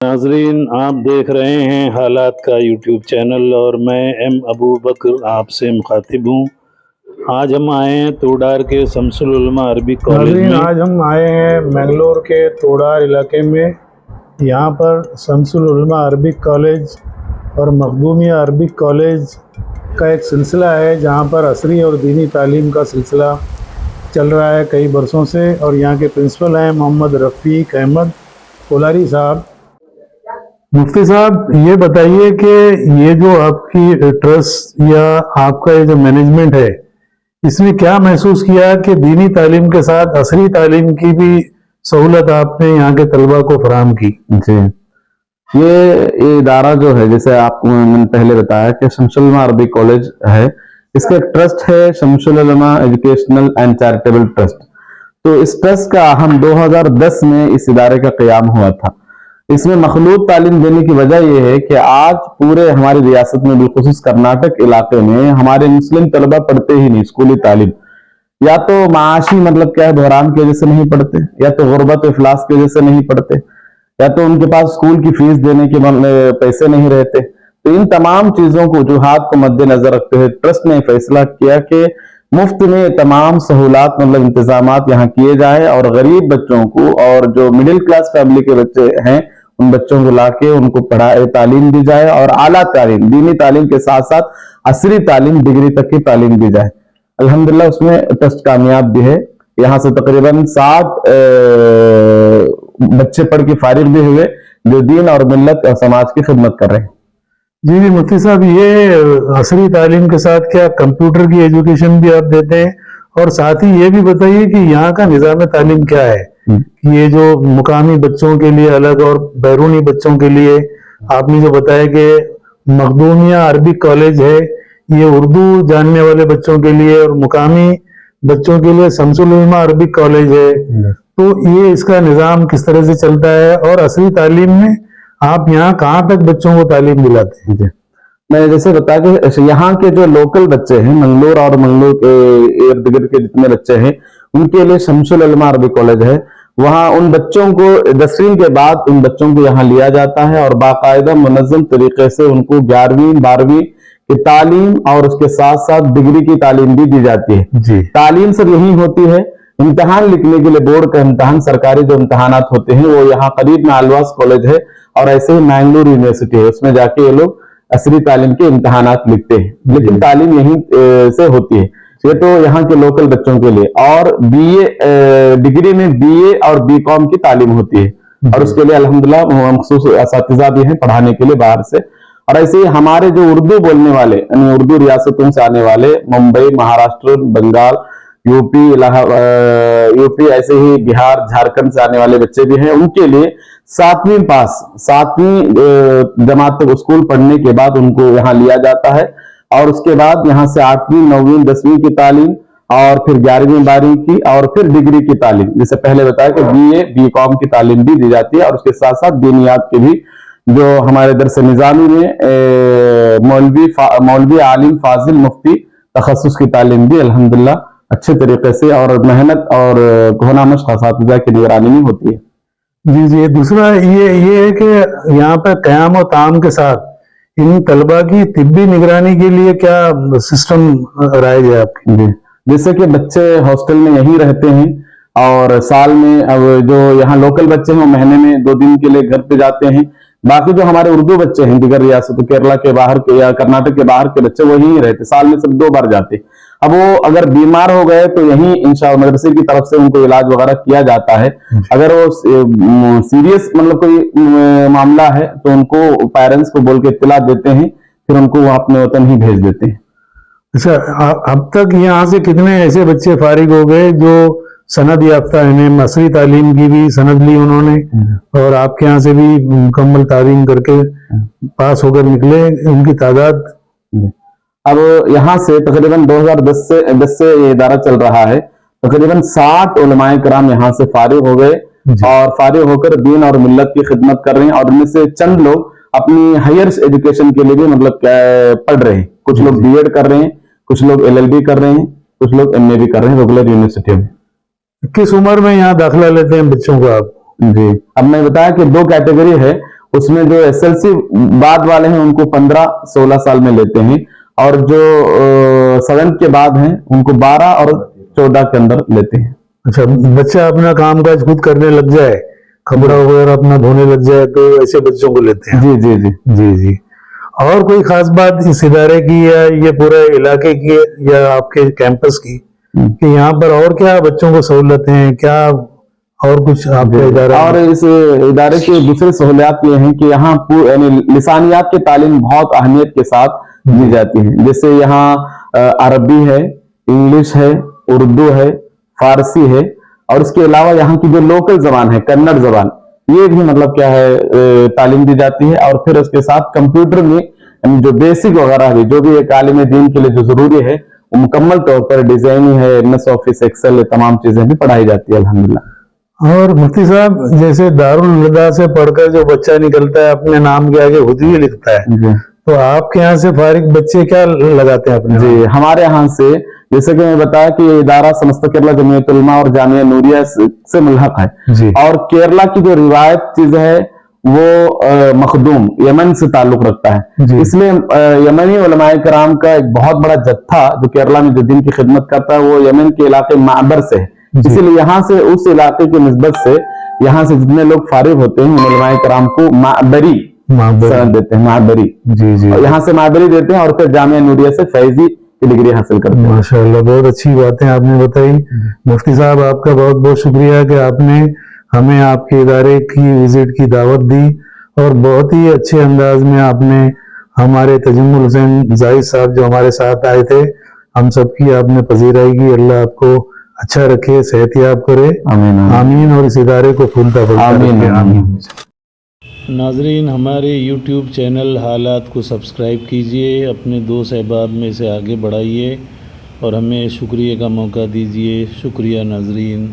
नाजरीन, आप देख रहे हैं हालात का यूट्यूब चैनल और मैं एम अबू बकर आपसे मुखातिब हूँ। आज हम आए हैं तोडार के शमसुल उलमा अरबी कॉलेज में। आज हम आए हैं मैंगलोर के तोडार इलाके में। यहाँ पर शमसुल उलमा अरबिक कॉलेज और मखदूमिया अरबिक कॉलेज का एक सिलसिला है, जहाँ पर असरी और दीनी तालीम का सिलसिला चल रहा है कई बरसों से। और यहाँ के प्रिंसिपल हैं मोहम्मद रफ़ीक अहमद कोलारी साहब। मुफ्ती साहब, ये बताइए कि ये जो आपकी ट्रस्ट या आपका ये जो मैनेजमेंट है, इसमें क्या महसूस किया कि दीनी तालीम के साथ असरी तालीम की भी सहूलत आपने यहाँ के तलबा को फराहम की? जी, ये इदारा जो है, जैसे आपको मैंने पहले बताया कि शमसुल उलमा अरबी कॉलेज है, इसका एक ट्रस्ट है शमसुल उलमा एजुकेशनल एंड चैरिटेबल ट्रस्ट। तो इस ट्रस्ट का हम 2010 में इस इदारे का क़याम हुआ था। इसमें मखलूत तालीम देने की वजह यह है कि आज पूरे हमारी रियासत में, बिलखुसूस कर्नाटक इलाके में, हमारे मुस्लिम तलबा पढ़ते ही नहीं स्कूली तालीम। या तो माशी मतलब क्या है, बहरान की वजह से नहीं पढ़ते, या तो गुर्बत इफलास की वजह से नहीं पढ़ते, या तो उनके पास स्कूल की फीस देने के पैसे नहीं रहते। तो इन तमाम चीजों को, वजूहात को मद्देनजर रखते हुए ट्रस्ट ने फैसला किया कि मुफ्त में तमाम सहूलात मतलब इंतजामात यहाँ किए जाए और गरीब बच्चों को और जो मिडिल क्लास फैमिली के बच्चे हैं उन बच्चों को लाके उनको तालीम दी जाए और आला तालीम, दीनी तालीम के साथ साथ असरी तालीम, डिग्री तक की तालीम दी जाए। अल्हम्दुलिल्लाह उसमें ट्रस्ट कामयाब भी है। यहाँ से तकरीबन 60 बच्चे पढ़ के फारिग भी हुए जो दीन और मिल्लत और समाज की खिदमत कर रहे हैं। जी मुफ्ती साहब, ये असरी तालीम के साथ क्या कंप्यूटर की एजुकेशन भी आप देते हैं? और साथ ही ये भी बताइए कि यहाँ का निज़ाम तालीम क्या है? ये जो मुकामी बच्चों के लिए अलग और बैरूनी बच्चों के लिए, आपने जो बताया कि मखदूमिया अरबिक कॉलेज है, ये उर्दू जानने वाले बच्चों के लिए, और मुकामी बच्चों के लिए शमसुल उलमा अरबिक कॉलेज है। तो ये इसका निज़ाम किस तरह से चलता है? और असली तालीम में आप यहाँ कहाँ तक बच्चों को तालीम दिलाते हैं? मैं जैसे बता कि यहाँ के जो लोकल बच्चे हैं, मंगलोर और मंगलोर के इर्द गिर्द के जितने बच्चे हैं, उनके लिए शमसुल उलमा अरबी कॉलेज है। वहाँ उन बच्चों को 10वीं के बाद उन बच्चों को यहाँ लिया जाता है और बाकायदा मुनज़्ज़म तरीके से उनको 11वीं 12वीं की तालीम और उसके साथ साथ डिग्री की तालीम भी दी जाती है। जी, तालीम सब यही होती है। इम्तिहान लिखने के लिए बोर्ड का इम्तिहान, सरकारी जो इम्तिहानात होते हैं, वो यहाँ करीब में आलवास कॉलेज है और ऐसे ही मैंगलोर यूनिवर्सिटी है, उसमें जाके ये लोग असरी तालीम के इम्तिहानात लिखते हैं। लेकिन तालीम यहीं से होती है। ये तो यहाँ के लोकल बच्चों के लिए। और बीए डिग्री में बीए और बीकॉम की तालीम होती है और उसके लिए अल्हम्दुलिल्लाह मखसूस असातिज़ा भी हैं पढ़ाने के लिए बाहर से। और ऐसे ही हमारे जो उर्दू बोलने वाले, यानी उर्दू रियासतों से आने वाले, मुंबई, महाराष्ट्र, बंगाल, यूपी ऐसे ही बिहार, झारखंड से आने वाले बच्चे भी हैं, उनके लिए 7वीं जमात तक स्कूल पढ़ने के बाद उनको यहाँ लिया जाता है और उसके बाद यहाँ से 8वीं 9वीं 10वीं की तालीम और फिर 11वीं 12वीं की और फिर डिग्री की तालीम, जैसे पहले बताया कि बीए बीकॉम की तालीम भी दी जाती है। और उसके साथ साथ दीनियात की भी, जो हमारे दरस निज़ामी में मौलवी आलिम फाजिल मुफ्ती तखस्सुस की तालीम भी अल्हम्दुलिल्लाह अच्छे तरीके से और मेहनत और कोहना मश्क असातिज़ा की निगरानी में होती है। जी जी। दूसरा ये है कि यहाँ पर क़याम और ताम के साथ इन तलबा की तिब्बी निगरानी के लिए क्या सिस्टम राइज है आपकी? जी, जैसे कि बच्चे हॉस्टल में यहीं रहते हैं और साल में, अब जो यहाँ लोकल बच्चे हैं वो महीने में 2 दिन के लिए घर पे जाते हैं। बाकी जो हमारे उर्दू बच्चे हैं दिगर रियासतों, केरला के बाहर के या कर्नाटक के बाहर के बच्चे, वो यहीं रहते, साल में सब 2 बार जाते। अब वो अगर बीमार हो गए तो यहीं इंशाअल्लाह मदरसे की तरफ से उनको इलाज वगैरह किया जाता है। अगर वो सीरियस मतलब कोई मामला है तो उनको पेरेंट्स को बोल के इत्तला देते हैं, फिर उनको वो अपने वतन ही भेज देते हैं। अच्छा, अब तक यहाँ से कितने ऐसे बच्चे फारिग हो गए जो सनद याफ्ता हैं, असरी तालीम की भी सनद ली उन्होंने और आपके यहाँ से भी मुकम्मल तालीम करके पास होकर निकले, उनकी तादाद? अब यहाँ से तकरीबन 2010 से ये इदारा चल रहा है, तकरीबन 60 उलमाए कराम यहाँ से फारिग हो गए और फारिग होकर दीन और मिल्लत की खिदमत कर रहे हैं। और इनमें से चंद लोग अपनी हायर एजुकेशन के लिए भी मतलब पढ़ रहे हैं। कुछ लोग बीएड कर रहे हैं, कुछ लोग एलएलबी कर रहे हैं, कुछ लोग एमए भी कर रहे हैं रेगुलर यूनिवर्सिटी में। किस उम्र में यहाँ दाखिला लेते हैं बच्चों को आप? जी, अब मैं बताया कि 2 कैटेगरी है। उसमें जो SLC बाद वाले हैं उनको 15-16 साल में लेते हैं, और जो 7th के बाद हैं उनको 12 और 14 के अंदर लेते हैं। अच्छा, बच्चा अपना काम काज खुद करने लग जाए, कपड़ा वगैरह अपना धोने लग जाए, तो ऐसे बच्चों को लेते हैं। जी जी जी जी जी। और कोई खास बात इस इदारे की या ये पूरे इलाके की या आपके कैंपस की, कि यहाँ पर और क्या बच्चों को सहूलतें हैं, क्या और कुछ आपके इदारे और इस इदारे की दूसरी सहूलियात ये हैं कि यहाँ यानी लिसानियात की तालीम बहुत अहमियत के साथ दी जाती है। जैसे यहाँ अरबी है, इंग्लिश है, उर्दू है, फारसी है, और इसके अलावा यहाँ की जो लोकल जबान है कन्नड़ जबान, ये भी मतलब क्या है तालीम दी जाती है। और फिर उसके साथ कंप्यूटर में जो बेसिक वगैरह भी, जो भी एक आलिम दीन के लिए जो जरूरी है, वो मुकम्मल तौर पर डिजाइनिंग है, MS ऑफिस, एक्सेल, तमाम चीजें भी पढ़ाई जाती है अल्हम्दुलिल्लाह। और मुफ्ती साहब, जैसे दारुल हुदा से पढ़कर जो बच्चा निकलता है अपने नाम के आगे खुद ही लिखता है, जी तो आपके यहाँ से फारिग बच्चे क्या लगाते हैं अपने? जी, हमारे यहाँ से जैसे कि मैं बताया कि ये इदारा समस्त केरला जमीयत उलमा और जामिया नूरिया से मुल्हक है, जी। और केरला की जो रिवायत चीज है वो मखदूम यमन से ताल्लुक रखता है, जी। इसलिए यमनी उलमाए कराम का एक बहुत बड़ा जत्था जो केरला में जो दिन की खिदमत करता है वो यमन के इलाके माबर से है। जी। इसीलिए यहाँ से उस इलाके की निस्बत से यहाँ से जितने लोग फारिग होते हैं उन उलमाए कराम को माबरी सनद देते हैं, माबरी। जी जी। और यहाँ से माबरी देते हैं और फिर जामिया नूरिया से फैजी की डिग्री हासिल करते हैं। माशाअल्लाह, बहुत अच्छी बातें आपने बताई। मुफ्ती साहब, आपका बहुत बहुत शुक्रिया कि आपने हमें आपके इदारे की विजिट की दावत दी, और बहुत ही अच्छे अंदाज में आपने हमारे तजम्मुल हुसैन जाहिद साहब जो हमारे साथ आए थे, हम सबकी आपने पजीराई की। अल्लाह आपको अच्छा रखे, सेहतियाब करे, आमीन आमीन, और इस इदारे को फूलता फूलता आमीन, रखे, आमीन। आमीन। नाजरीन, हमारे YouTube चैनल हालात को सब्सक्राइब कीजिए, अपने दोस्त अहबाब में से आगे बढ़ाइए और हमें शुक्रिया का मौका दीजिए। शुक्रिया नाजरीन।